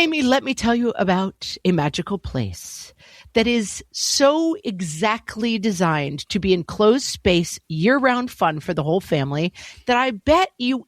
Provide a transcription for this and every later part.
Amy, let me tell you about a magical place that is so exactly designed to be enclosed space, year-round fun for the whole family that I bet you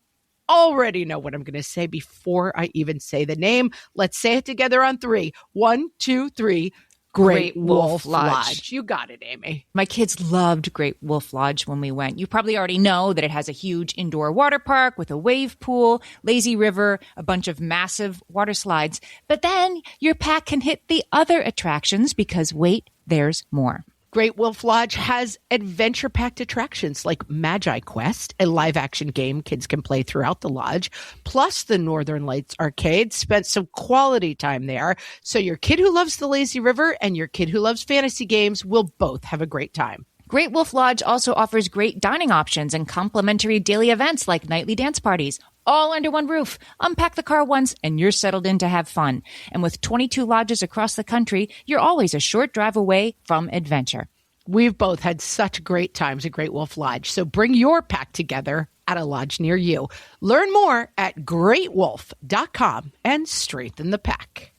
already know what I'm going to say before I even say the name. Let's say it together on 3. 1, 2, 3. Great Wolf Lodge. You got it, Amy. My kids loved Great Wolf Lodge when we went. You probably already know that it has a huge indoor water park with a wave pool, lazy river, a bunch of massive water slides. But then your pack can hit the other attractions because, wait, there's more. Great Wolf Lodge has adventure-packed attractions like Magi Quest, a live-action game kids can play throughout the lodge, plus the Northern Lights Arcade. Spent some quality time there, so your kid who loves the lazy river and your kid who loves fantasy games will both have a great time. Great Wolf Lodge also offers great dining options and complimentary daily events like nightly dance parties, all under one roof. Unpack the car once and you're settled in to have fun. And with 22 lodges across the country, you're always a short drive away from adventure. We've both had such great times at Great Wolf Lodge, so bring your pack together at a lodge near you. Learn more at greatwolf.com and strengthen the pack.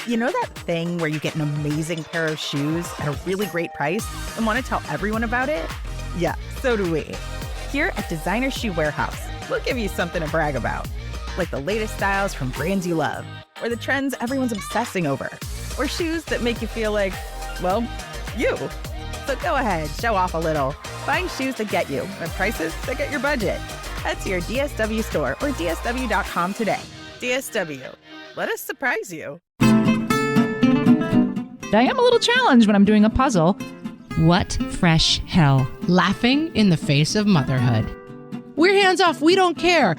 You know that thing where you get an amazing pair of shoes at a really great price and want to tell everyone about it? Yeah, so do we. Here at Designer Shoe Warehouse, we'll give you something to brag about, like the latest styles from brands you love, or the trends everyone's obsessing over, or shoes that make you feel like, well, you. So go ahead, show off a little. Find shoes that get you at prices that get your budget. Head to your DSW store or DSW.com today. DSW, let us surprise you. I am a little challenged when I'm doing a puzzle. What fresh hell? Laughing in the face of motherhood. We're hands off, we don't care.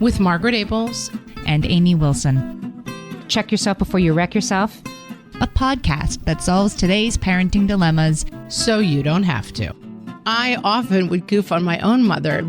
With Margaret Abels and Amy Wilson. Check yourself before you wreck yourself. A podcast that solves today's parenting dilemmas so you don't have to. I often would goof on my own mother.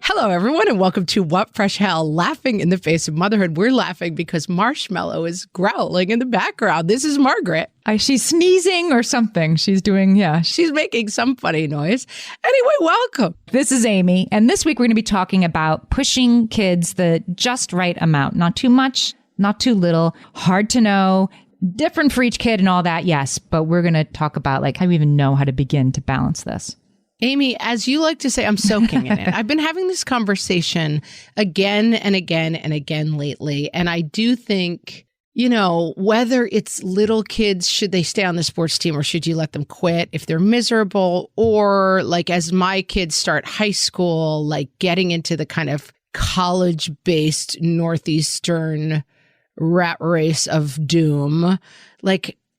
Hello, everyone, and welcome to What Fresh Hell, Laughing in the Face of Motherhood. We're laughing because Marshmallow is growling in the background. This is Margaret. She's sneezing or something. She's doing, She's making some funny noise. Anyway, welcome. This is Amy, and this week we're going to be talking about pushing kids the just right amount. Not too much, not too little, hard to know, different for each kid and all that, yes. But we're going to talk about, how do we even know how to begin to balance this? Amy, as you like to say, I'm soaking in it. I've been having this conversation again and again and again lately. And I do think, whether it's little kids, should they stay on the sports team or should you let them quit if they're miserable? Or as my kids start high school, getting into the kind of college-based Northeastern rat race of doom.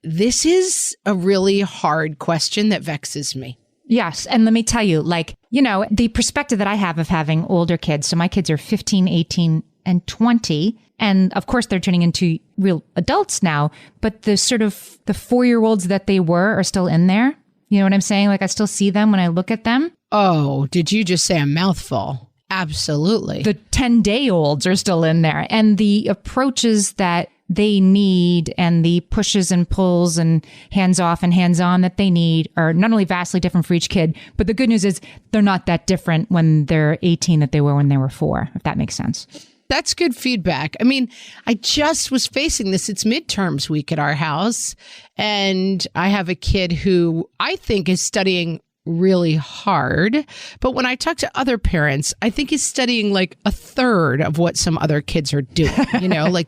This is a really hard question that vexes me. Yes. And let me tell you, the perspective that I have of having older kids. So my kids are 15, 18, and 20. And of course, they're turning into real adults now. But the sort of the 4-year-olds that they were are still in there. You know what I'm saying? I still see them when I look at them. Oh, did you just say a mouthful? Absolutely. The 10-day-olds are still in there. And the approaches that they need and the pushes and pulls and hands off and hands on that they need are not only vastly different for each kid, but the good news is they're not that different when they're 18 that they were when they were 4, if that makes sense. That's good feedback. I mean, I just was facing this. It's midterms week at our house, and I have a kid who I think is studying really hard. But when I talk to other parents, I think he's studying a third of what some other kids are doing.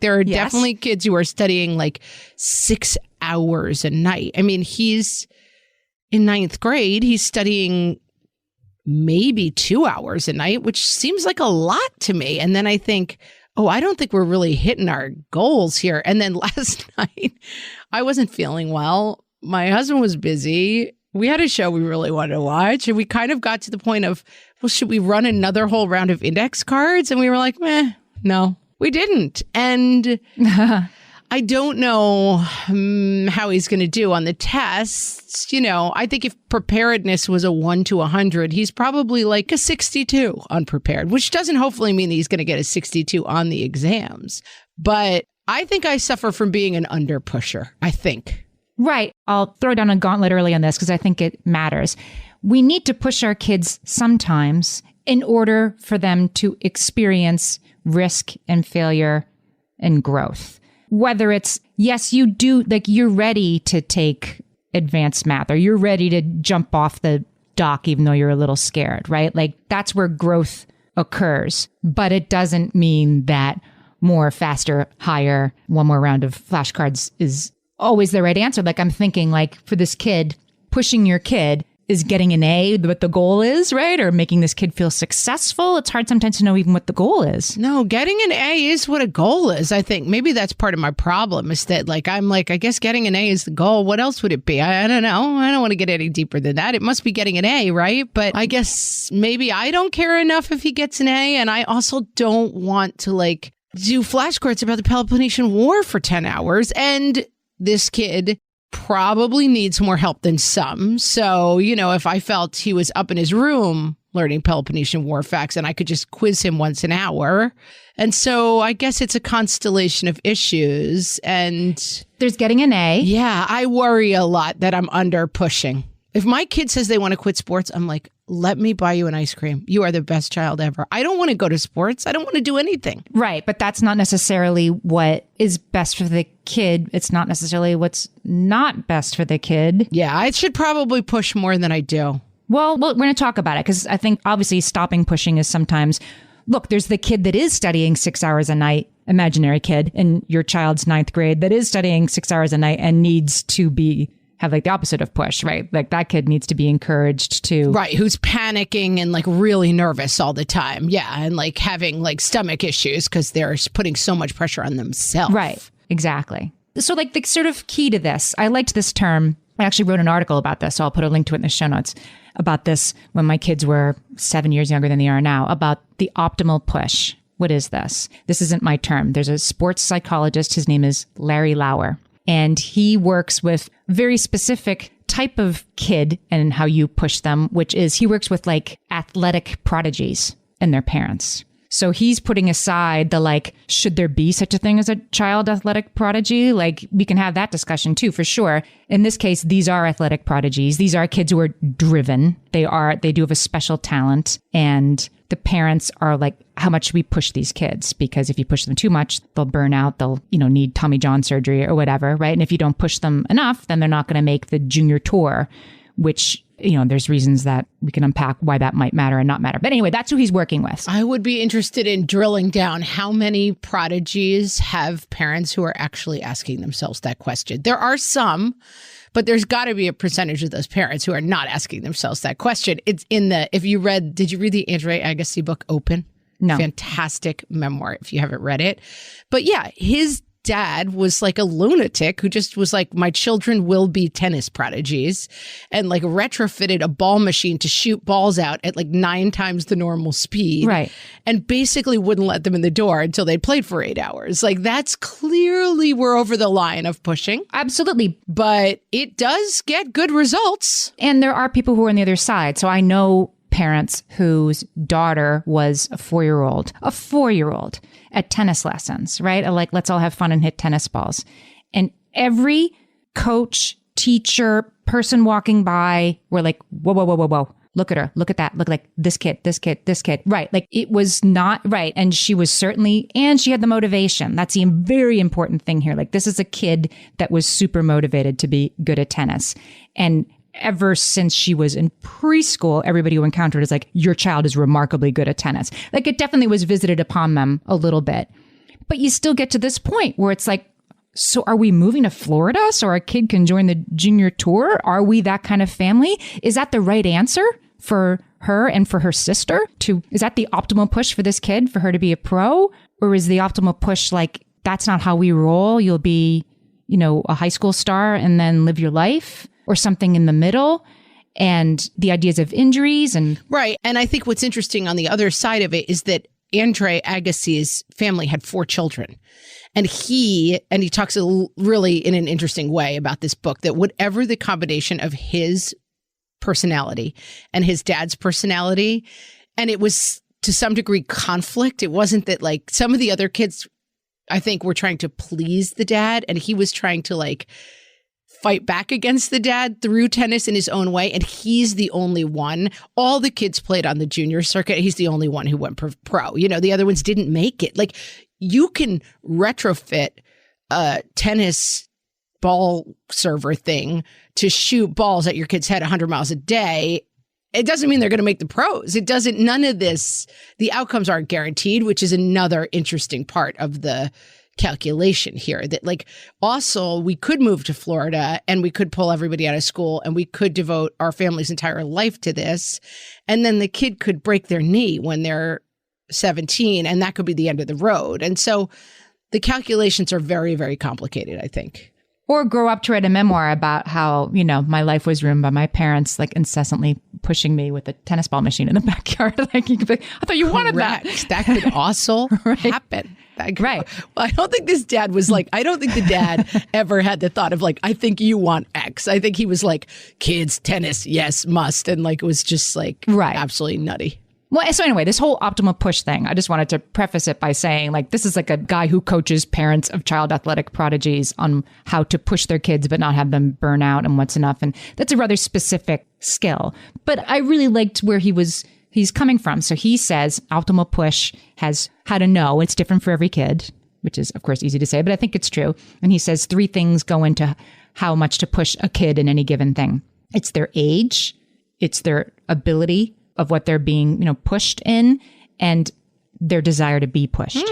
There are Yes. definitely kids who are studying 6 hours a night. I mean, he's in 9th grade. He's studying maybe 2 hours a night, which seems like a lot to me. And then I think, I don't think we're really hitting our goals here. And then last night, I wasn't feeling well. My husband was busy. We had a show we really wanted to watch, and we kind of got to the point of, should we run another whole round of index cards? And we were like, no, we didn't. And I don't know how he's going to do on the tests. I think if preparedness was a 1 to 100, he's probably a 62 unprepared, which doesn't hopefully mean that he's going to get a 62 on the exams. But I think I suffer from being an under pusher, I think. Right. I'll throw down a gauntlet early on this because I think it matters. we need to push our kids sometimes in order for them to experience risk and failure and growth. Whether it's, yes, you do, like you're ready to take advanced math or you're ready to jump off the dock even though you're a little scared, right? Like that's where growth occurs. But it doesn't mean that more, faster, higher, one more round of flashcards is always the right answer. Like I'm thinking like for this kid, pushing your kid is getting an A what the goal is, right? Or making this kid feel successful. It's hard sometimes to know even what the goal is. No, getting an A is what a goal is. I think maybe that's part of my problem is that like, I'm like, I guess getting an A is the goal. What else would it be? I don't know. I don't want to get any deeper than that. It must be getting an A, right? But I guess maybe I don't care enough if he gets an A. And I also don't want to like do flashcards about the Peloponnesian War for 10 hours. And this kid probably needs more help than some. So, you know, if I felt he was up in his room learning Peloponnesian War facts and I could just quiz him once an hour. And so I guess it's a constellation of issues. And there's getting an A. Yeah, I worry a lot that I'm under pushing. If my kid says they want to quit sports, I'm like, let me buy you an ice cream. You are the best child ever. I don't want to go to sports. I don't want to do anything. Right. But that's not necessarily what is best for the kid. It's not necessarily what's not best for the kid. Yeah, I should probably push more than I do. Well, we're going to talk about it because I think obviously stopping pushing is sometimes, look, there's the kid that is studying 6 hours a night, imaginary kid in your child's 9th grade that is studying 6 hours a night and needs to have like the opposite of push, right? Like that kid needs to be encouraged to. Right. Who's panicking and like really nervous all the time. Yeah. And like having like stomach issues because they're putting so much pressure on themselves. Right. Exactly. So like the sort of key to this, I liked this term. I actually wrote an article about this. So I'll put a link to it in the show notes about this when my kids were 7 years younger than they are now, about the optimal push. What is this? This isn't my term. There's a sports psychologist. His name is Larry Lauer. And he works with very specific type of kid and how you push them, which is he works with like athletic prodigies and their parents. So he's putting aside the like, should there be such a thing as a child athletic prodigy? Like we can have that discussion too, for sure. In this case, these are athletic prodigies. These are kids who are driven. They do have a special talent. And the parents are like, how much should we push these kids? Because if you push them too much, they'll burn out. They'll, need Tommy John surgery or whatever, right? And if you don't push them enough, then they're not going to make the junior tour, which, there's reasons that we can unpack why that might matter and not matter. But anyway, that's who he's working with. I would be interested in drilling down how many prodigies have parents who are actually asking themselves that question. There are some, but there's got to be a percentage of those parents who are not asking themselves that question. It's in did you read the Andre Agassi book, Open? No. Fantastic memoir if you haven't read it. But yeah, his dad was like a lunatic who just was like, my children will be tennis prodigies, and like retrofitted a ball machine to shoot balls out at like 9 times the normal speed. Right. And basically wouldn't let them in the door until they'd played for 8 hours. Like that's clearly we're over the line of pushing. Absolutely. But it does get good results. And there are people who are on the other side. So I know parents whose daughter was a 4-year-old at tennis lessons, right? Like, let's all have fun and hit tennis balls. And every coach, teacher, person walking by were like, whoa. Look at her. Look at that. Look like this kid. Right. Like it was not right. And she was and she had the motivation. That's the very important thing here. Like this is a kid that was super motivated to be good at tennis. And ever since she was in preschool, everybody who encountered is like, your child is remarkably good at tennis. Like it definitely was visited upon them a little bit. But you still get to this point where it's like, so are we moving to Florida so our kid can join the junior tour? Are we that kind of family? Is that the right answer for her and for her sister? Is that the optimal push for this kid, for her to be a pro? Or is the optimal push like, that's not how we roll? You'll be, a high school star and then live your life? Or something in the middle, and the ideas of injuries and right. And I think what's interesting on the other side of it is that Andre Agassi's family had 4 children, and he talks really in an interesting way about this book that whatever the combination of his personality and his dad's personality, and it was to some degree conflict. It wasn't that like some of the other kids, I think, were trying to please the dad, and he was trying to like fight back against the dad through tennis in his own way. And he's the only one. All the kids played on the junior circuit. He's the only one who went pro. You know, the other ones didn't make it. Like, you can retrofit a tennis ball server thing to shoot balls at your kid's head 100 miles a day. It doesn't mean they're going to make the pros. It doesn't, none of this, the outcomes aren't guaranteed, which is another interesting part of the calculation here. That, like, also we could move to Florida and we could pull everybody out of school and we could devote our family's entire life to this. And then the kid could break their knee when they're 17 and that could be the end of the road. And so the calculations are very, very complicated, I think. Or grow up to write a memoir about how, you know, my life was ruined by my parents, like, incessantly pushing me with a tennis ball machine in the backyard. Like, you could be, I thought you wanted that. That could also happen. Right. Well, I don't think this dad was like, I don't think the dad ever had the thought of like, I think you want X. I think he was like, kids, tennis, yes, must. And like, it was just like absolutely nutty. Well, so anyway, this whole optimal push thing, I just wanted to preface it by saying, like, this is like a guy who coaches parents of child athletic prodigies on how to push their kids but not have them burn out and what's enough. And that's a rather specific skill. But I really liked where he's coming from. So he says optimal push has how to know. It's different for every kid, which is, of course, easy to say, but I think it's true. And he says 3 things go into how much to push a kid in any given thing. It's their age, it's their ability of what they're being, you know, pushed in, and their desire to be pushed.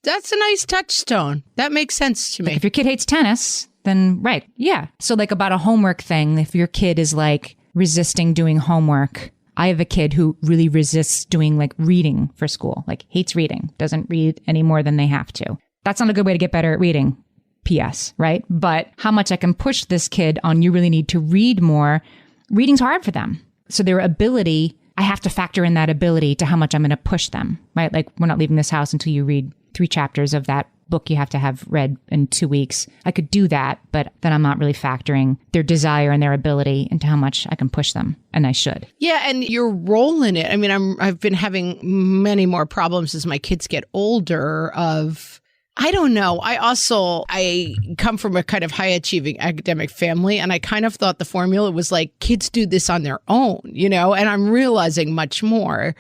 That's a nice touchstone. That makes sense to me. Like, if your kid hates tennis, then right. Yeah. So like about a homework thing, if your kid is like resisting doing homework, I have a kid who really resists doing like reading for school, like hates reading, doesn't read any more than they have to. That's not a good way to get better at reading. P.S. Right? But how much I can push this kid on, you really need to read more. Reading's hard for them. So their ability, I have to factor in that ability to how much I'm going to push them, right? Like, we're not leaving this house until you read 3 chapters of that book you have to have read in 2 weeks. I could do that, but then I'm not really factoring their desire and their ability into how much I can push them, and I should. Yeah, and your role in it. I mean, I've been having many more problems as my kids get older of, I don't know. I come from a kind of high achieving academic family, and I kind of thought the formula was like, kids do this on their own, you know, and I'm realizing much more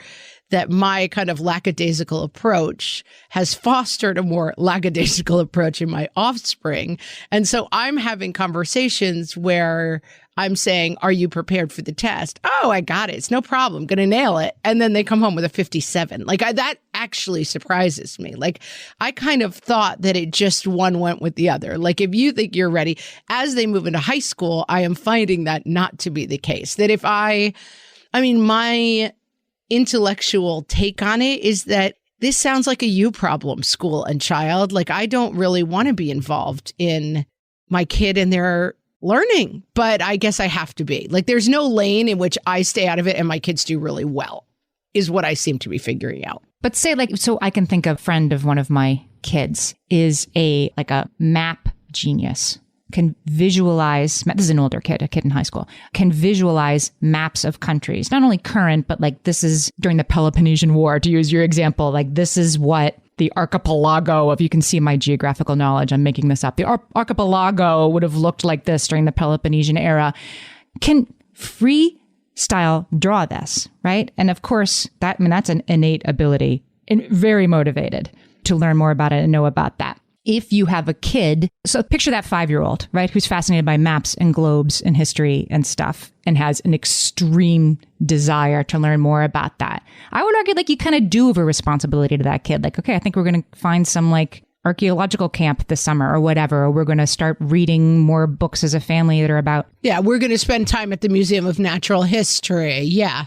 that my kind of lackadaisical approach has fostered a more lackadaisical approach in my offspring. And so I'm having conversations where I'm saying, are you prepared for the test? Oh, I got it. It's no problem. Going to nail it. And then they come home with a 57. Like, that actually surprises me. Like, I kind of thought that it just one went with the other. Like, if you think you're ready, as they move into high school, I am finding that not to be the case. That if my intellectual take on it is that this sounds like a you problem, school and child. Like, I don't really want to be involved in my kid and their learning, but I guess I have to be. Like, there's no lane in which I stay out of it and my kids do really well, is what I seem to be figuring out. But say, like, so I can think a friend of one of my kids is a map genius. Can visualize, this is an older kid, a kid in high school, can visualize maps of countries, not only current, but like, this is during the Peloponnesian War, to use your example, like, this is what the archipelago of, you can see my geographical knowledge, I'm making this up. The archipelago would have looked like this during the Peloponnesian era. Can freestyle draw this, right? And of course, that's an innate ability and very motivated to learn more about it and know about that. If you have a kid, so picture that 5-year-old, right, who's fascinated by maps and globes and history and stuff and has an extreme desire to learn more about that. I would argue, like, you kind of do have a responsibility to that kid. Like, okay, I think we're going to find some like archaeological camp this summer or whatever, or we're going to start reading more books as a family that are about. Yeah, we're going to spend time at the Museum of Natural History. Yeah,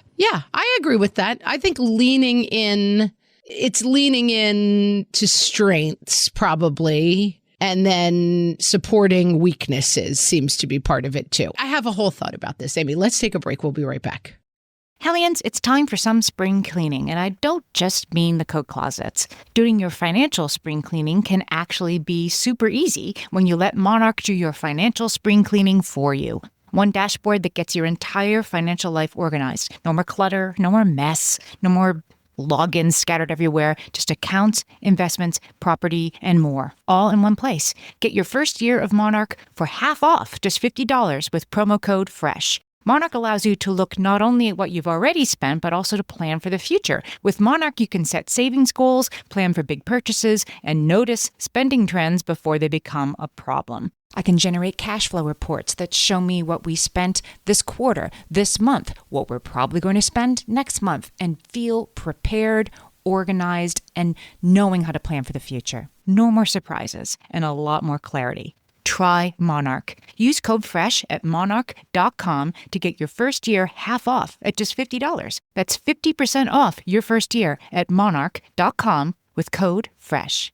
I agree with that. I think leaning in to strengths probably, and then supporting weaknesses seems to be part of it too. I have a whole thought about this, Amy. Let's take a break. We'll be right back. Hellions, it's time for some spring cleaning, and I don't just mean the coat closets. Doing your financial spring cleaning can actually be super easy when you let Monarch do your financial spring cleaning for you. One dashboard that gets your entire financial life organized. No more clutter, no more mess, no more logins scattered everywhere, just accounts, investments, property, and more, all in one place. Get your first year of Monarch for half off, just $50 with promo code FRESH. Monarch allows you to look not only at what you've already spent, but also to plan for the future. With Monarch, you can set savings goals, plan for big purchases, and notice spending trends before they become a problem. I can generate cash flow reports that show me what we spent this quarter, this month, what we're probably going to spend next month, and feel prepared, organized, and knowing how to plan for the future. No more surprises and a lot more clarity. Try Monarch. Use code FRESH at monarch.com to get your first year half off at just $50. That's 50% off your first year at monarch.com with code FRESH.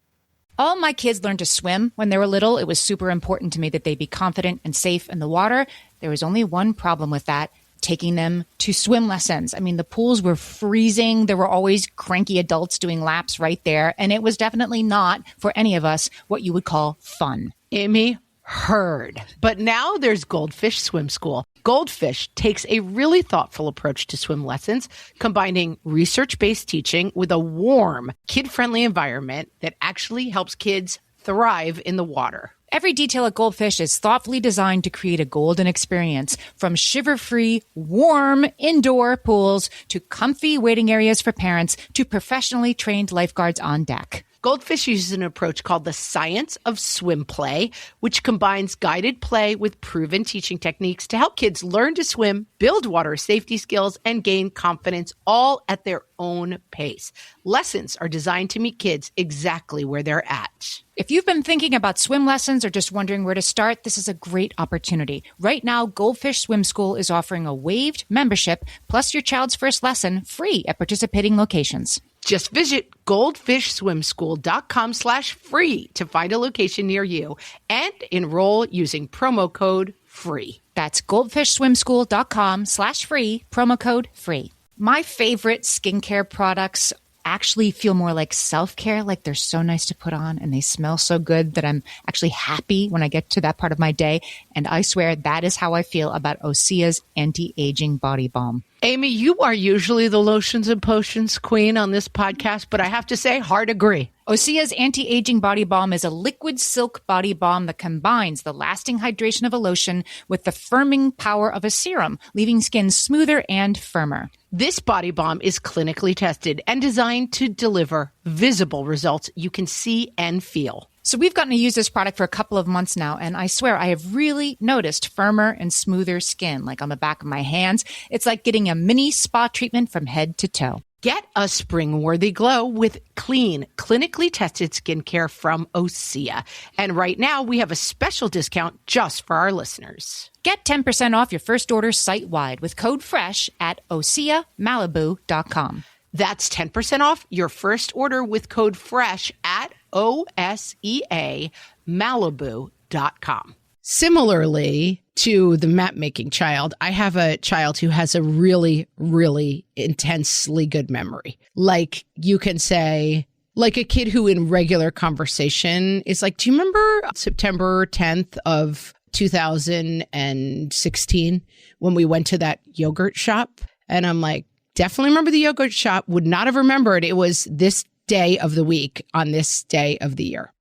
All my kids learned to swim when they were little. It was super important to me that they be confident and safe in the water. There was only one problem with that: taking them to swim lessons. I mean, the pools were freezing. There were always cranky adults doing laps right there. And it was definitely not, for any of us, what you would call fun. Amy, heard. But now there's Goldfish Swim School. Goldfish takes a really thoughtful approach to swim lessons, combining research-based teaching with a warm, kid-friendly environment that actually helps kids thrive in the water. Every detail at Goldfish is thoughtfully designed to create a golden experience, from shiver-free, warm indoor pools to comfy waiting areas for parents to professionally trained lifeguards on deck. Goldfish uses an approach called the science of swim play, which combines guided play with proven teaching techniques to help kids learn to swim, build water safety skills, and gain confidence, all at their own pace. Lessons are designed to meet kids exactly where they're at. If you've been thinking about swim lessons or just wondering where to start, this is a great opportunity. Right now, Goldfish Swim School is offering a waived membership plus your child's first lesson free at participating locations. Just visit goldfishswimschool.com/free to find a location near you and enroll using promo code FREE. That's goldfishswimschool.com/free, promo code FREE. My favorite skincare products actually feel more like self-care, like they're so nice to put on and they smell so good that I'm actually happy when I get to that part of my day. And I swear that is how I feel about Osea's anti-aging body balm. Amy, you are usually the lotions and potions queen on this podcast, but I have to say, hard agree. Osea's anti-aging body balm is a liquid silk body balm that combines the lasting hydration of a lotion with the firming power of a serum, leaving skin smoother and firmer. This body balm is clinically tested and designed to deliver visible results you can see and feel. So we've gotten to use this product for a couple of months now, and I swear I have really noticed firmer and smoother skin, like on the back of my hands. It's like getting a mini spa treatment from head to toe. Get a spring-worthy glow with clean, clinically tested skincare from Osea. And right now, we have a special discount just for our listeners. Get 10% off your first order site-wide with code FRESH at OseaMalibu.com. That's 10% off your first order with code FRESH at OSEAMalibu.com. Similarly to the map-making child, I have a child who has a really, really intensely good memory. Like you can say, like a kid who in regular conversation is like, do you remember September 10th of 2016 when we went to that yogurt shop? And I'm like, definitely remember the yogurt shop, would not have remembered it was this day of the week on this day of the year.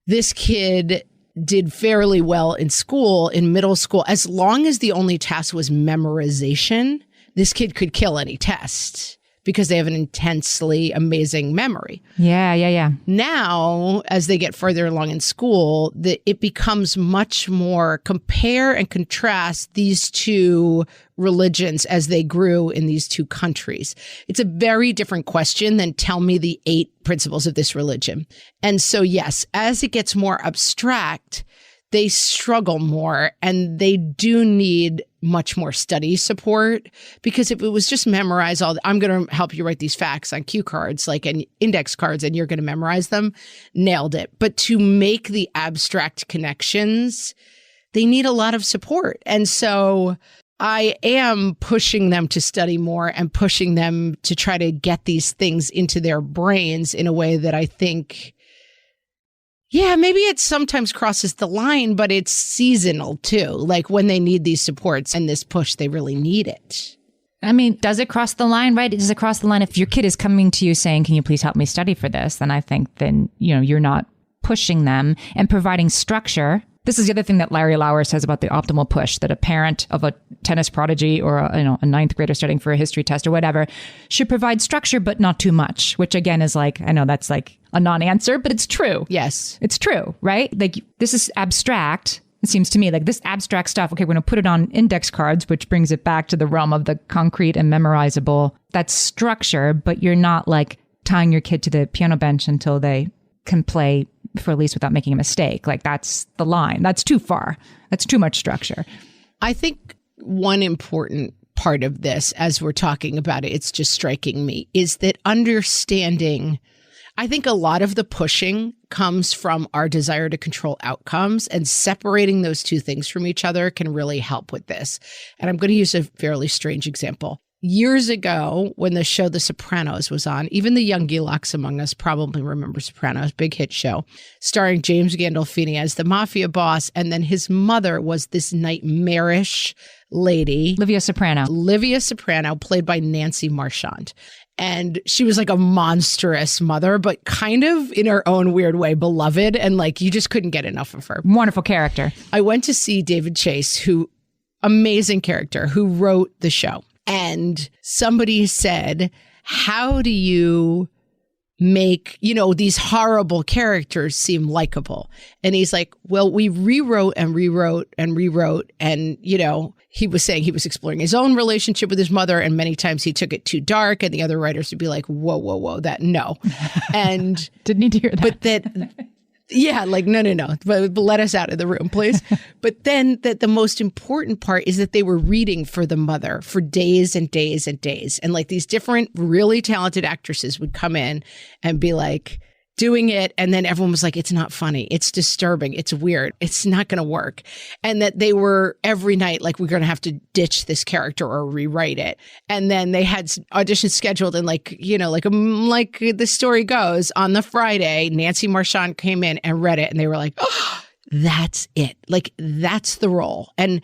This kid did fairly well in school, in middle school. As long as the only task was memorization, this kid could kill any test because they have an intensely amazing memory. Yeah. Now, as they get further along in school, it becomes much more compare and contrast these two religions as they grew in these two countries. It's a very different question than tell me the 8 principles of this religion. And so, yes, as it gets more abstract, they struggle more and they do need much more study support, because if it was just memorize I'm going to help you write these facts on cue cards, like and index cards, and you're going to memorize them, nailed it. But to make the abstract connections, they need a lot of support. And so I am pushing them to study more and pushing them to try to get these things into their brains in a way that I think, yeah, maybe it sometimes crosses the line, but it's seasonal too. Like when they need these supports and this push, they really need it. I mean, does it cross the line, right? Does it cross the line? If your kid is coming to you saying, can you please help me study for this? Then I think you're not pushing them and providing structure. This is the other thing that Larry Lauer says about the optimal push, that a parent of a tennis prodigy or a ninth grader studying for a history test or whatever should provide structure, but not too much, which again is like, I know that's like a non-answer, but it's true. Yes. It's true, right? Like this is abstract. It seems to me like this abstract stuff, okay, we're going to put it on index cards, which brings it back to the realm of the concrete and memorizable. That's structure, but you're not like tying your kid to the piano bench until they can play for at least without making a mistake. Like that's the line. That's too far. That's too much structure. I think one important part of this, as we're talking about it, it's just striking me, is that understanding, I think a lot of the pushing comes from our desire to control outcomes, and separating those two things from each other can really help with this. And I'm going to use a fairly strange example. Years ago, when the show The Sopranos was on, even the young Gilocks among us probably remember Sopranos, big hit show, starring James Gandolfini as the mafia boss. And then his mother was this nightmarish lady. Livia Soprano, played by Nancy Marchand. And she was like a monstrous mother, but kind of in her own weird way beloved. And like, you just couldn't get enough of her. Wonderful character. I went to see David Chase, amazing character, who wrote the show. And somebody said, how do you make, these horrible characters seem likable? And he's like, well, we rewrote. And, he was saying he was exploring his own relationship with his mother. And many times he took it too dark. And the other writers would be like, whoa, that no. And didn't need to hear that. But that... Yeah, like, no. But let us out of the room, please. But then the most important part is that they were reading for the mother for days and days and days. And like these different really talented actresses would come in and be like doing it. And then everyone was like, it's not funny. It's disturbing. It's weird. It's not going to work. And that they were every night like, we're going to have to ditch this character or rewrite it. And then they had auditions scheduled. And like the story goes, on the Friday, Nancy Marchand came in and read it. And they were like, oh, that's it. Like, that's the role. And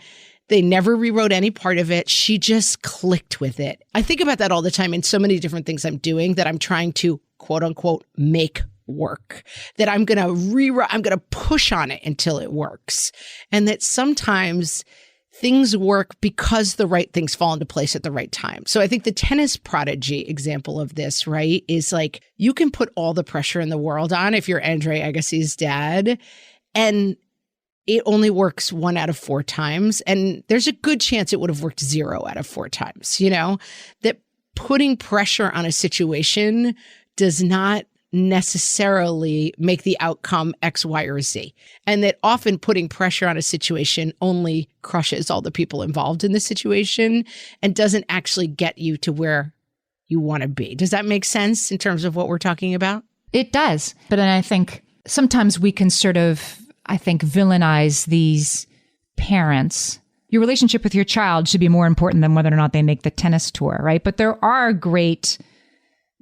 they never rewrote any part of it. She just clicked with it. I think about that all the time in so many different things I'm doing that I'm trying to, quote unquote, make work, that I'm going to rewrite, I'm going to push on it until it works. And that sometimes things work because the right things fall into place at the right time. So I think the tennis prodigy example of this, right, is like, you can put all the pressure in the world on if you're Andre Agassi's dad, and it only works 1 out of 4 times. And there's a good chance it would have worked 0 out of 4 times, that putting pressure on a situation does not necessarily make the outcome X, Y, or Z. And that often putting pressure on a situation only crushes all the people involved in the situation and doesn't actually get you to where you want to be. Does that make sense in terms of what we're talking about? It does. But then I think sometimes we can sort of, villainize these parents. Your relationship with your child should be more important than whether or not they make the tennis tour, right? But there are great,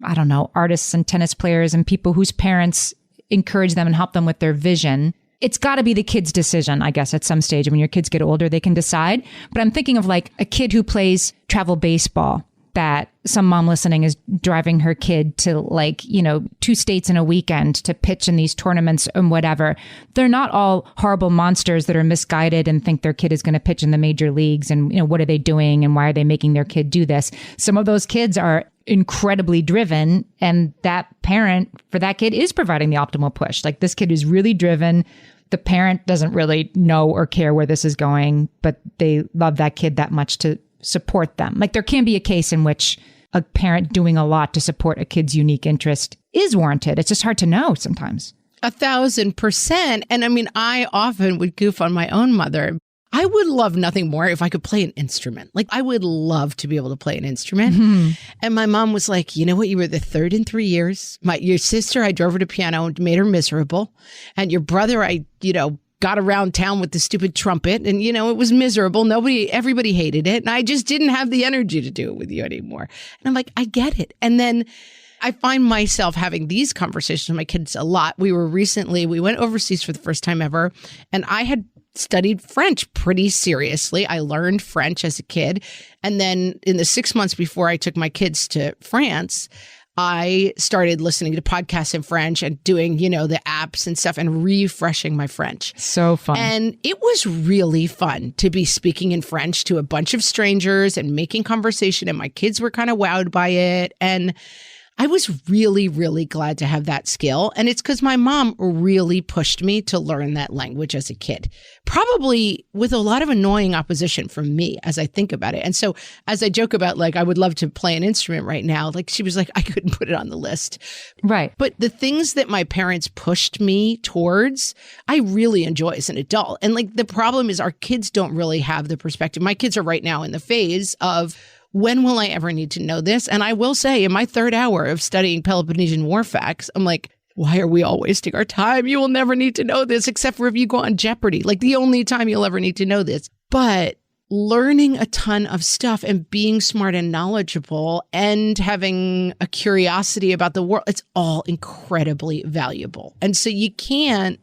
artists and tennis players and people whose parents encourage them and help them with their vision. It's got to be the kid's decision, I guess, at some stage. When your kids get older, they can decide. But I'm thinking of like a kid who plays travel baseball, that some mom listening is driving her kid to 2 states in a weekend to pitch in these tournaments and whatever. They're not all horrible monsters that are misguided and think their kid is going to pitch in the major leagues. And, what are they doing? And why are they making their kid do this? Some of those kids are incredibly driven, and that parent for that kid is providing the optimal push. Like, this kid is really driven. The parent doesn't really know or care where this is going, but they love that kid that much to support them. Like, there can be a case in which a parent doing a lot to support a kid's unique interest is warranted. It's just hard to know sometimes. 1,000%. And I often would goof on my own mother. I would love nothing more if I could play an instrument. Like, I would love to be able to play an instrument. Mm-hmm. And my mom was like, you know what? You were the third in 3 years. Your sister, I drove her to piano and made her miserable. And your brother, I got around town with the stupid trumpet, and it was miserable. Everybody hated it. And I just didn't have the energy to do it with you anymore. And I'm like, I get it. And then I find myself having these conversations with my kids a lot. We went overseas for the first time ever, and I had studied French pretty seriously. I learned French as a kid. And then in the 6 months before I took my kids to France, I started listening to podcasts in French and doing, the apps and stuff and refreshing my French. So fun. And it was really fun to be speaking in French to a bunch of strangers and making conversation. And my kids were kind of wowed by it. And I was really, really glad to have that skill. And it's because my mom really pushed me to learn that language as a kid, probably with a lot of annoying opposition from me as I think about it. And so as I joke about, I would love to play an instrument right now, she was like, I couldn't put it on the list. Right. But the things that my parents pushed me towards, I really enjoy as an adult. And the problem is our kids don't really have the perspective. My kids are right now in the phase of, when will I ever need to know this? And I will say in my third hour of studying Peloponnesian War facts, I'm like, why are we all wasting our time? You will never need to know this except for if you go on Jeopardy. The only time you'll ever need to know this. But learning a ton of stuff and being smart and knowledgeable and having a curiosity about the world, it's all incredibly valuable. And so you can't,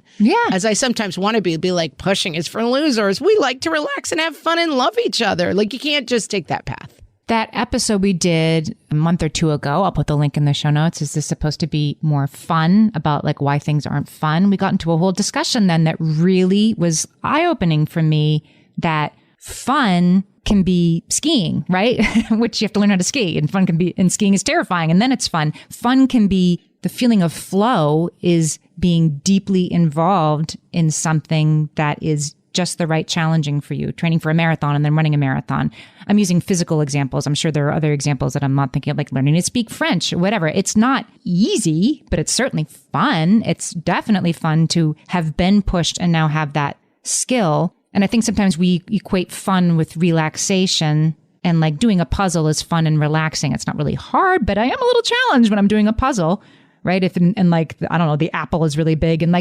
as I sometimes want to be like, pushing is for losers. We like to relax and have fun and love each other. You can't just take that path. That episode we did a month or two ago, I'll put the link in the show notes. Is this supposed to be more fun about why things aren't fun? We got into a whole discussion then that really was eye-opening for me, that fun can be skiing, right? Which you have to learn how to ski, and skiing is terrifying, and then it's fun. Fun can be the feeling of flow, is being deeply involved in something that is just the right challenging for you, training for a marathon and then running a marathon. I'm using physical examples. I'm sure there are other examples that I'm not thinking of, learning to speak French or whatever. It's not easy, but it's certainly fun. It's definitely fun to have been pushed and now have that skill. And I think sometimes we equate fun with relaxation, and doing a puzzle is fun and relaxing. It's not really hard, but I am a little challenged when I'm doing a puzzle, right? If I don't know, the apple is really big and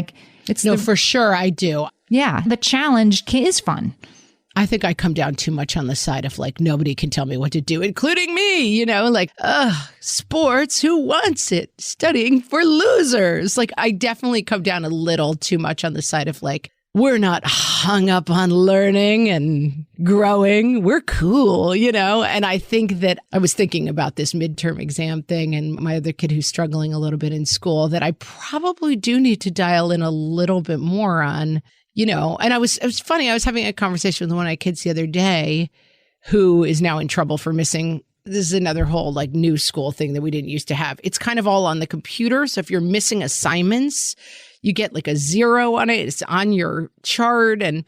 it's for sure I do. Yeah, the challenge is fun. I think I come down too much on the side of nobody can tell me what to do, including me, sports, who wants it? Studying for losers. I definitely come down a little too much on the side of we're not hung up on learning and growing. We're cool, And I think that I was thinking about this midterm exam thing and my other kid who's struggling a little bit in school, that I probably do need to dial in a little bit more on, and it was funny. I was having a conversation with one of my kids the other day who is now in trouble for missing. This is another whole new school thing that we didn't used to have. It's kind of all on the computer. So if you're missing assignments, you get a 0 on it. It's on your chart. And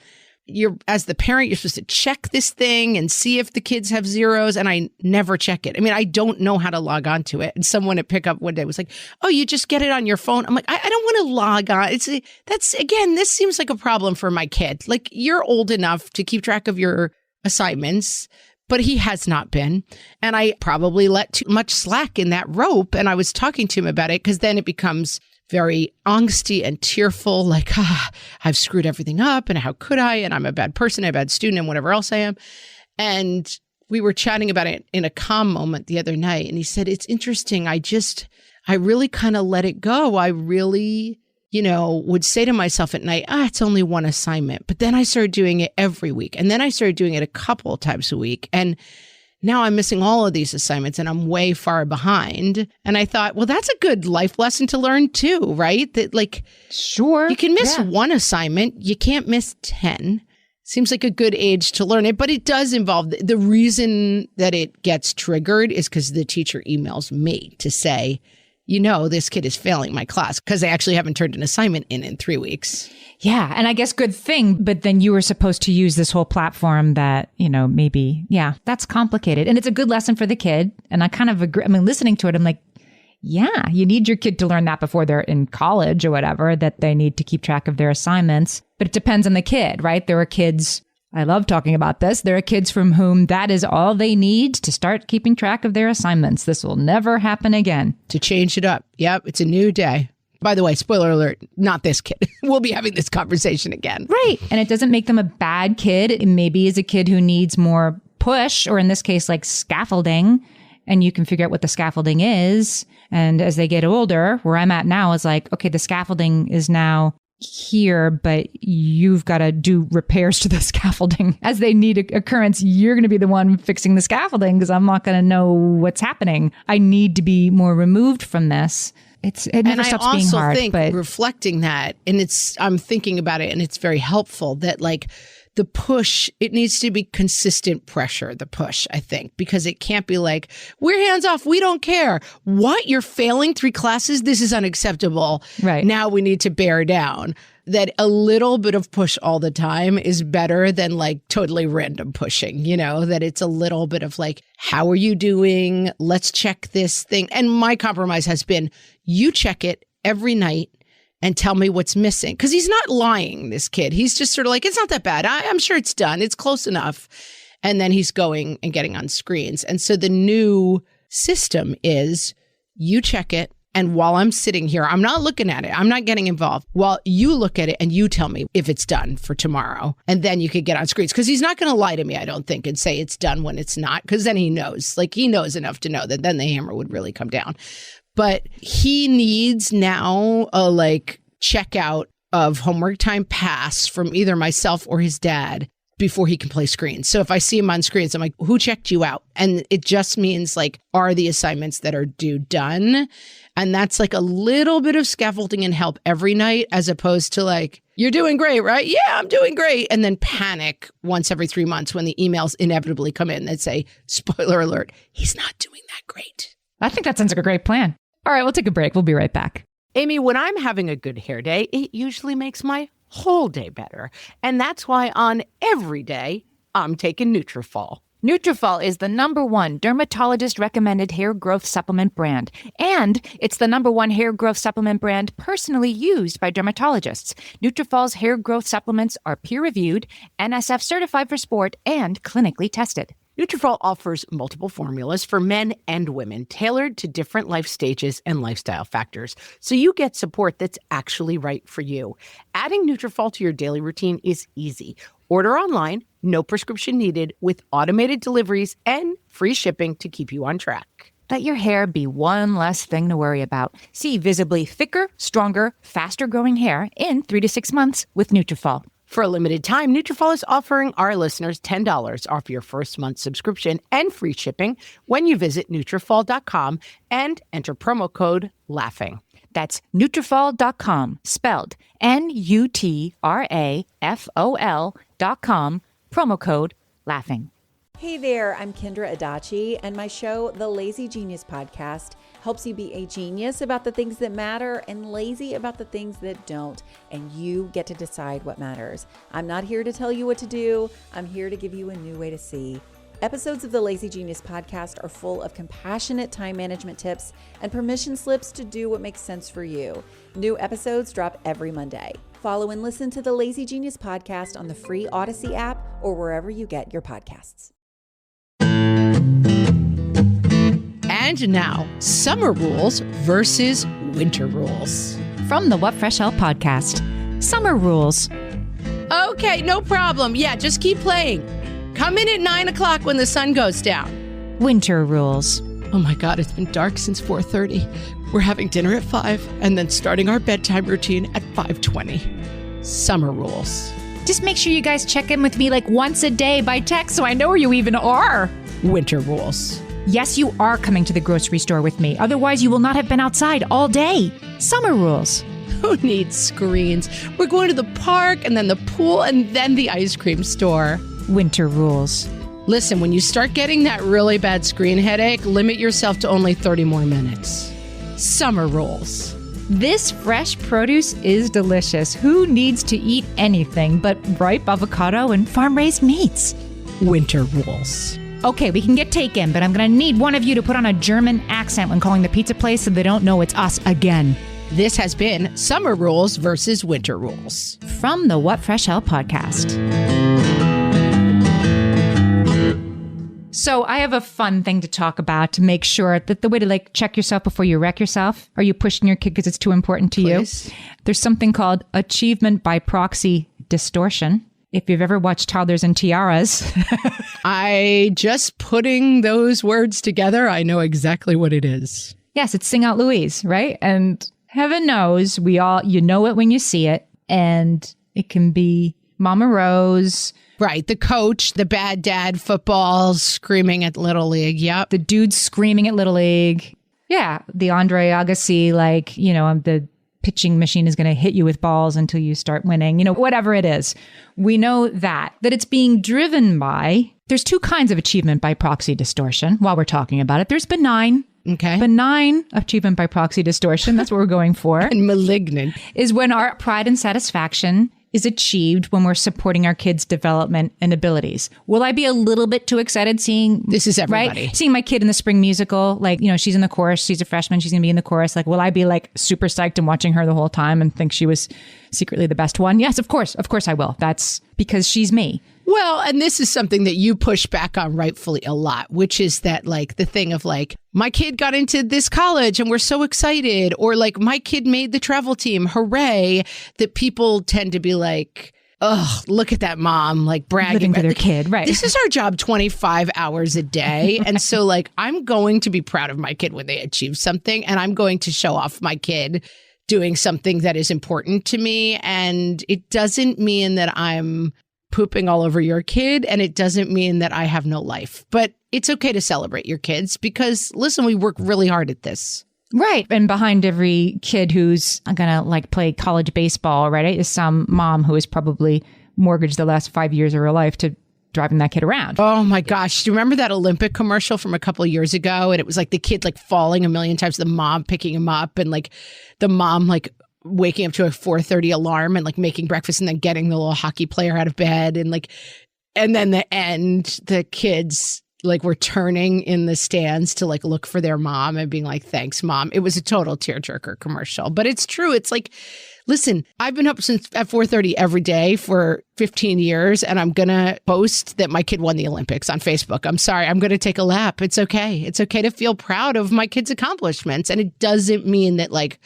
as the parent, you're supposed to check this thing and see if the kids have zeros. And I never check it. I mean, I don't know how to log on to it. And someone at pickup one day was like, oh, you just get it on your phone. I'm like, I don't want to log on. This seems like a problem for my kid. You're old enough to keep track of your assignments, but he has not been. And I probably let too much slack in that rope. And I was talking to him about it, because then it becomes very angsty and tearful, I've screwed everything up and how could I? And I'm a bad person, a bad student, and whatever else I am. And we were chatting about it in a calm moment the other night. And he said, it's interesting. I really kind of let it go. I really, would say to myself at night, it's only one assignment. But then I started doing it every week. And then I started doing it a couple of times a week. And now I'm missing all of these assignments and I'm way far behind. And I thought, well, that's a good life lesson to learn too, right? That sure, you can miss one assignment. You can't miss 10. Seems like a good age to learn it, but it does involve the reason that it gets triggered is because the teacher emails me to say, this kid is failing my class because they actually haven't turned an assignment in 3 weeks. Yeah. And I guess good thing. But then you were supposed to use this whole platform that, maybe, that's complicated. And it's a good lesson for the kid. And I kind of agree. I mean, listening to it, I'm like, yeah, you need your kid to learn that before they're in college or whatever, that they need to keep track of their assignments. But it depends on the kid, right? There are kids, I love talking about this. There are kids from whom that is all they need to start keeping track of their assignments. This will never happen again. To change it up. Yep. It's a new day. By the way, spoiler alert, not this kid. We'll be having this conversation again. Right. And it doesn't make them a bad kid. It maybe is a kid who needs more push, or in this case, scaffolding. And you can figure out what the scaffolding is. And as they get older, where I'm at now is okay, the scaffolding is now here, but you've got to do repairs to the scaffolding as they need occurrence. You're going to be the one fixing the scaffolding because I'm not going to know what's happening. I need to be more removed from this. It never stops being hard. I also think reflecting that, and I'm thinking about it, and it's very helpful that like the push, it needs to be consistent pressure, the push, I think, because it can't be like, we're hands off, we don't care. What? You're failing 3 classes? This is unacceptable. Right. Now we need to bear down. That a little bit of push all the time is better than like totally random pushing, that it's a little bit of like, how are you doing? Let's check this thing. And my compromise has been, you check it every night and tell me what's missing. Because he's not lying, this kid. He's just sort of like, it's not that bad. I'm sure it's done. It's close enough. And then he's going and getting on screens. And so the new system is you check it. And while I'm sitting here, I'm not looking at it. I'm not getting involved. While you look at it and you tell me if it's done for tomorrow. And then you could get on screens. Because he's not going to lie to me, I don't think, and say it's done when it's not. Because then he knows. Like, he knows enough to know that then the hammer would really come down. But he needs now a checkout of homework time pass from either myself or his dad before he can play screens. So if I see him on screens, I'm like, who checked you out? And it just means are the assignments that are due done? And that's a little bit of scaffolding and help every night, as opposed to you're doing great, right? Yeah, I'm doing great. And then panic once every 3 months when the emails inevitably come in that say, spoiler alert, he's not doing that great. I think that sounds like a great plan. All right, we'll take a break. We'll be right back. Amy, when I'm having a good hair day, it usually makes my whole day better. And that's why on every day, I'm taking Nutrafol. Nutrafol is the #1 dermatologist-recommended hair growth supplement brand. And it's the #1 hair growth supplement brand personally used by dermatologists. Nutrafol's hair growth supplements are peer-reviewed, NSF certified for sport, and clinically tested. Nutrafol offers multiple formulas for men and women, tailored to different life stages and lifestyle factors, so you get support that's actually right for you. Adding Nutrafol to your daily routine is easy. Order online, no prescription needed, with automated deliveries and free shipping to keep you on track. Let your hair be one less thing to worry about. See visibly thicker, stronger, faster-growing hair in 3 to 6 months with Nutrafol. For a limited time, Nutrafol is offering our listeners $10 off your first month subscription and free shipping when you visit Nutrafol.com and enter promo code LAUGHING. That's Nutrafol.com, spelled Nutrafol.com, promo code LAUGHING. Hey there, I'm Kendra Adachi, and my show, The Lazy Genius Podcast, helps you be a genius about the things that matter and lazy about the things that don't, and you get to decide what matters. I'm not here to tell you what to do. I'm here to give you a new way to see. Episodes of the Lazy Genius Podcast are full of compassionate time management tips and permission slips to do what makes sense for you. New episodes drop every Monday. Follow and listen to the Lazy Genius Podcast on the free Odyssey app or wherever you get your podcasts. And now, summer rules versus winter rules. From the What Fresh Hell podcast, summer rules. Okay, no problem. Yeah, just keep playing. Come in at 9 o'clock when the sun goes down. Winter rules. Oh my God, it's been dark since 4:30. We're having dinner at 5 and then starting our bedtime routine at 5:20. Summer rules. Just make sure you guys check in with me once a day by text so I know where you even are. Winter rules. Yes, you are coming to the grocery store with me. Otherwise, you will not have been outside all day. Summer rules. Who needs screens? We're going to the park and then the pool and then the ice cream store. Winter rules. Listen, when you start getting that really bad screen headache, limit yourself to only 30 more minutes. Summer rules. This fresh produce is delicious. Who needs to eat anything but ripe avocado and farm-raised meats? Winter rules. Okay, we can get taken, but I'm going to need one of you to put on a German accent when calling the pizza place so they don't know it's us again. This has been Summer Rules versus Winter Rules. From the What Fresh Hell podcast. So I have a fun thing to talk about to make sure that the way to check yourself before you wreck yourself. Are you pushing your kid because it's too important to Please. you? There's something called achievement by proxy distortion. If you've ever watched Toddlers and Tiaras. I just putting those words together, I know exactly what it is. Yes, it's Sing Out Louise, right? And heaven knows you know it when you see it. and it can be Mama Rose. Right. The coach, the bad dad, football, screaming at Little League. Yep. The dude screaming at Little League. Yeah. The Andre Agassi, like, the pitching machine is going to hit you with balls until you start winning, whatever it is. We know that it's being driven by, there's two kinds of achievement by proxy distortion while we're talking about it. There's benign. Okay. Benign achievement by proxy distortion. That's what we're going for. And malignant is when our pride and satisfaction is achieved when we're supporting our kids' development and abilities. Will I be a little bit too excited seeing... This is everybody. Right? Seeing my kid in the spring musical, like, she's in the chorus, she's a freshman, she's going to be in the chorus. Like, will I be like super psyched and watching her the whole time and think she was secretly the best one? Yes, of course. Of course I will. That's because she's me. Well, and this is something that you push back on rightfully a lot, which is that like the thing of like, my kid got into this college and we're so excited, or like my kid made the travel team, hooray, that people tend to be like, oh, look at that mom, like bragging living about for their kid. Right. This is our job 25 hours a day. And so like, I'm going to be proud of my kid when they achieve something, and I'm going to show off my kid doing something that is important to me. And it doesn't mean that I'm pooping all over your kid, and it doesn't mean that I have no life. But it's okay to celebrate your kids because, listen, we work really hard at this. Right. And behind every kid who's going to like play college baseball, right, is some mom who has probably mortgaged the last 5 years of her life to driving that kid around. Oh my gosh. Do you remember that Olympic commercial from a couple of years ago? And it was like the kid like falling a million times, the mom picking him up, and like the mom like waking up to a 4:30 alarm and like making breakfast and then getting the little hockey player out of bed, and like, and then the kids like were turning in the stands to like look for their mom and being like, thanks, Mom. It was a total tearjerker commercial, but it's true. It's like, listen, I've been up since at 4:30 every day for 15 years, and I'm going to post that my kid won the Olympics on Facebook. I'm sorry. I'm going to take a lap. It's okay. It's okay to feel proud of my kid's accomplishments. And it doesn't mean that like,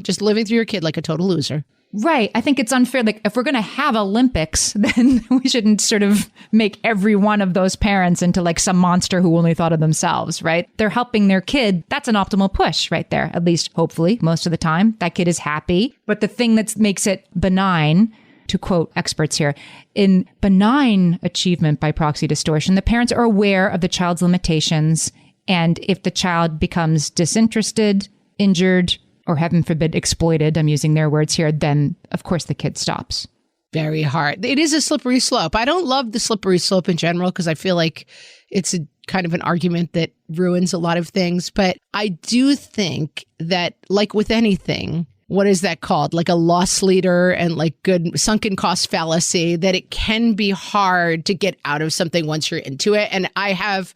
just living through your kid like a total loser. Right. I think it's unfair. Like, if we're going to have Olympics, then we shouldn't sort of make every one of those parents into like some monster who only thought of themselves, right? They're helping their kid. That's an optimal push right there, at least hopefully most of the time. That kid is happy. But the thing that makes it benign, to quote experts here, in benign achievement by proxy distortion, the parents are aware of the child's limitations. And if the child becomes disinterested, injured, or heaven forbid, exploited, I'm using their words here, then of course the kid stops. Very hard. It is a slippery slope. I don't love the slippery slope in general because I feel like it's a kind of an argument that ruins a lot of things. But I do think that, like with anything, what is that called? Like a loss leader and like good sunken cost fallacy, that it can be hard to get out of something once you're into it. And I have,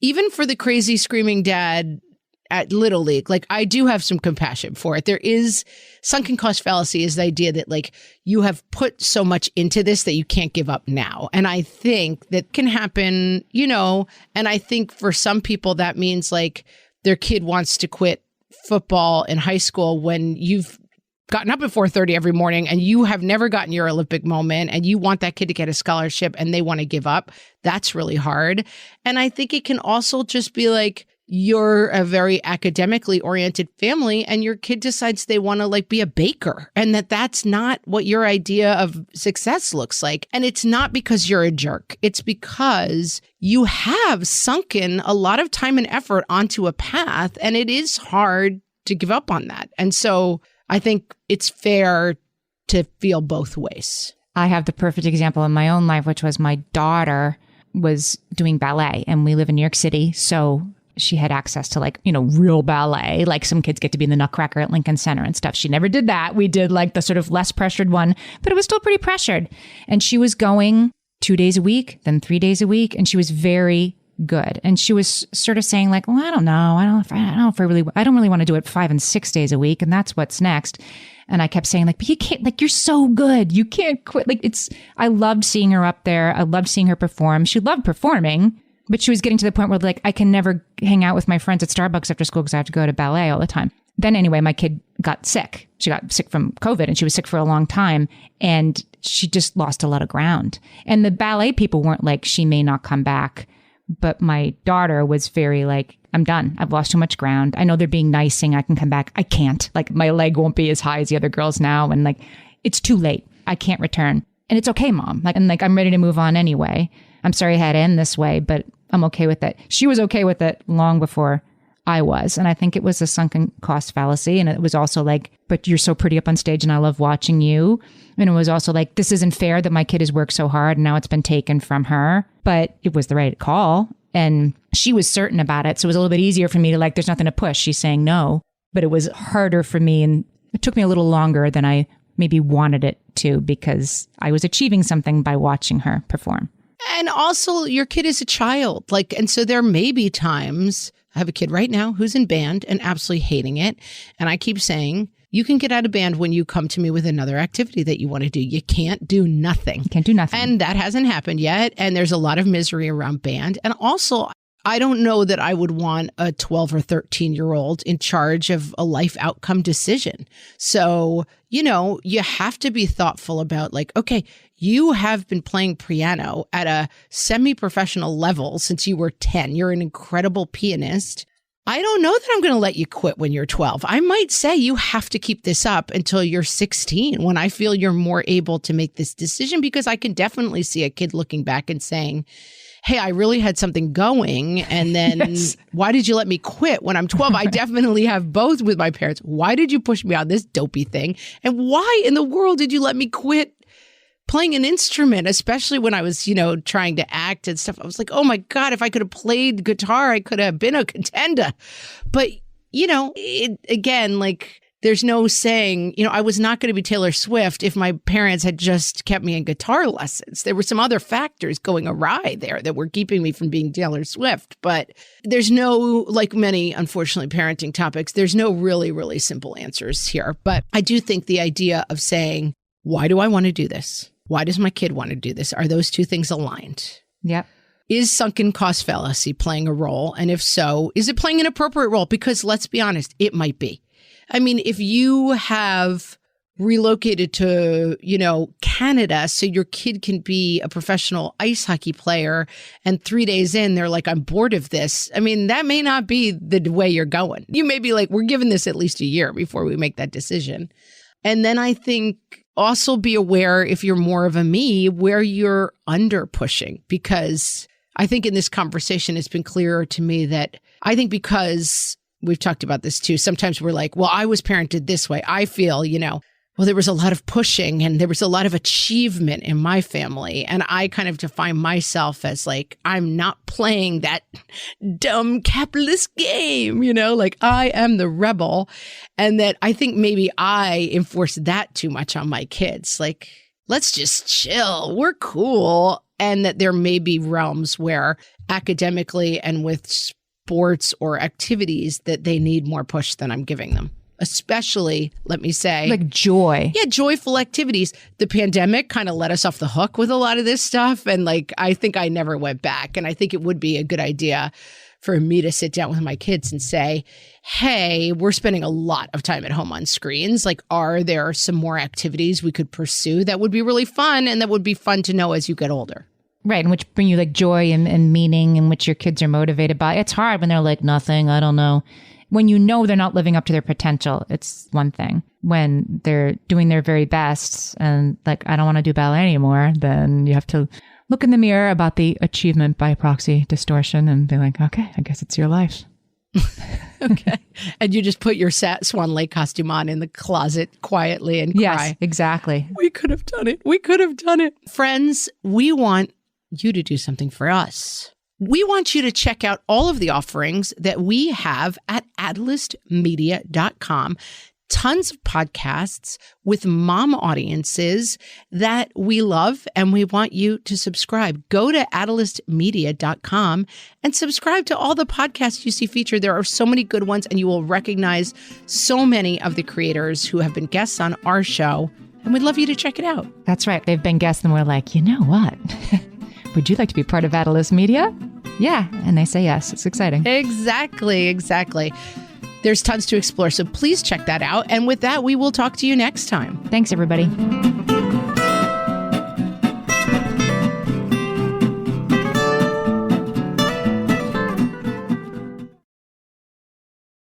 even for the crazy screaming dad at Little League, like I do have some compassion for it. There is sunken cost fallacy, is the idea that like you have put so much into this that you can't give up now. And I think that can happen, and I think for some people that means like their kid wants to quit football in high school when you've gotten up at 4:30 every morning and you have never gotten your Olympic moment and you want that kid to get a scholarship and they want to give up. That's really hard. And I think it can also just be like, you're a very academically oriented family and your kid decides they want to like be a baker, and that's not what your idea of success looks like. And it's not because you're a jerk. It's because you have sunken a lot of time and effort onto a path, and it is hard to give up on that. And so I think it's fair to feel both ways. I have the perfect example in my own life, which was my daughter was doing ballet, and we live in New York City. So she had access to like, real ballet. Like some kids get to be in the Nutcracker at Lincoln Center and stuff. She never did that. We did like the sort of less pressured one, but it was still pretty pressured. And she was going 2 days a week, then 3 days a week. And she was very good. And she was sort of saying like, well, I don't know. I don't really want to do it 5 and 6 days a week. And that's what's next. And I kept saying like, but you can't, like, you're so good. You can't quit. Like I loved seeing her up there. I loved seeing her perform. She loved performing. But she was getting to the point where like, I can never hang out with my friends at Starbucks after school because I have to go to ballet all the time. Then anyway, my kid got sick. She got sick from COVID and she was sick for a long time. And she just lost a lot of ground. And the ballet people weren't like, she may not come back. But my daughter was very like, I'm done. I've lost too much ground. I know they're being nice saying I can come back. I can't. Like my leg won't be as high as the other girls now. And like, it's too late. I can't return. And it's okay, Mom. I'm ready to move on anyway. I'm sorry I had to end this way, but I'm okay with it. She was okay with it long before I was. And I think it was a sunken cost fallacy. And it was also like, but you're so pretty up on stage and I love watching you. And it was also like, this isn't fair that my kid has worked so hard and now it's been taken from her. But it was the right call. And she was certain about it. So it was a little bit easier for me to there's nothing to push. She's saying no. But it was harder for me. And it took me a little longer than I maybe wanted it to, because I was achieving something by watching her perform. And also your kid is a child. And so there may be times, I have a kid right now who's in band and absolutely hating it. And I keep saying, you can get out of band when you come to me with another activity that you want to do. You can't do nothing. You can't do nothing. And that hasn't happened yet. And there's a lot of misery around band. And also, I don't know that I would want a 12 or 13-year-old in charge of a life outcome decision. So, you have to be thoughtful about okay, you have been playing piano at a semi-professional level since you were 10. You're an incredible pianist. I don't know that I'm going to let you quit when you're 12. I might say you have to keep this up until you're 16, when I feel you're more able to make this decision, because I can definitely see a kid looking back and saying, hey, I really had something going. And then yes. Why did you let me quit when I'm 12? I definitely have both with my parents. Why did you push me on this dopey thing? And why in the world did you let me quit playing an instrument, especially when I was, trying to act and stuff? I was like, oh my God, if I could have played guitar, I could have been a contender. But, there's no saying, I was not going to be Taylor Swift if my parents had just kept me in guitar lessons. There were some other factors going awry there that were keeping me from being Taylor Swift. But there's no, like many, unfortunately, parenting topics, there's no really, really simple answers here. But I do think the idea of saying, why do I want to do this? Why does my kid want to do this? Are those two things aligned? Yep. Is sunken cost fallacy playing a role? And if so, is it playing an appropriate role? Because let's be honest, it might be. I mean, if you have relocated to, Canada so your kid can be a professional ice hockey player, and 3 days in, they're like, I'm bored of this. I mean, that may not be the way you're going. You may be like, we're giving this at least a year before we make that decision. And then I think also be aware, if you're more of a me, where you're under pushing, because I think in this conversation, it's been clearer to me that I think because we've talked about this too. Sometimes we're like, well, I was parented this way. I feel, well, there was a lot of pushing and there was a lot of achievement in my family. And I kind of define myself as I'm not playing that dumb capitalist game, I am the rebel. And that I think maybe I enforce that too much on my kids. Let's just chill. We're cool. And that there may be realms where academically and with sports or activities that they need more push than I'm giving them. Especially, let me say, joy. Yeah, joyful activities. The pandemic kind of let us off the hook with a lot of this stuff. And I think I never went back. And I think it would be a good idea for me to sit down with my kids and say, hey, we're spending a lot of time at home on screens. Are there some more activities we could pursue that would be really fun and that would be fun to know as you get older? Right, and which bring you joy and meaning, and which your kids are motivated by. It's hard when they're like, nothing, I don't know. When they're not living up to their potential, it's one thing. When they're doing their very best and I don't want to do ballet anymore, then you have to look in the mirror about the achievement by proxy distortion and be like, okay, I guess it's your life. Okay. And you just put your Swan Lake costume on in the closet quietly and cry. Yes, exactly. We could have done it. We could have done it. Friends, we want you to do something for us. We want you to check out all of the offerings that we have at adlistmedia.com. Tons of podcasts with mom audiences that we love, and we want you to subscribe. Go to adlistmedia.com and subscribe to all the podcasts you see featured. There are so many good ones, and you will recognize so many of the creators who have been guests on our show, and we'd love you to check it out. That's right. They've been guests, and we're like, you know what? Would you like to be part of Adlist Media? Yeah. And they say yes. It's exciting. Exactly. There's tons to explore. So please check that out. And with that, we will talk to you next time. Thanks, everybody.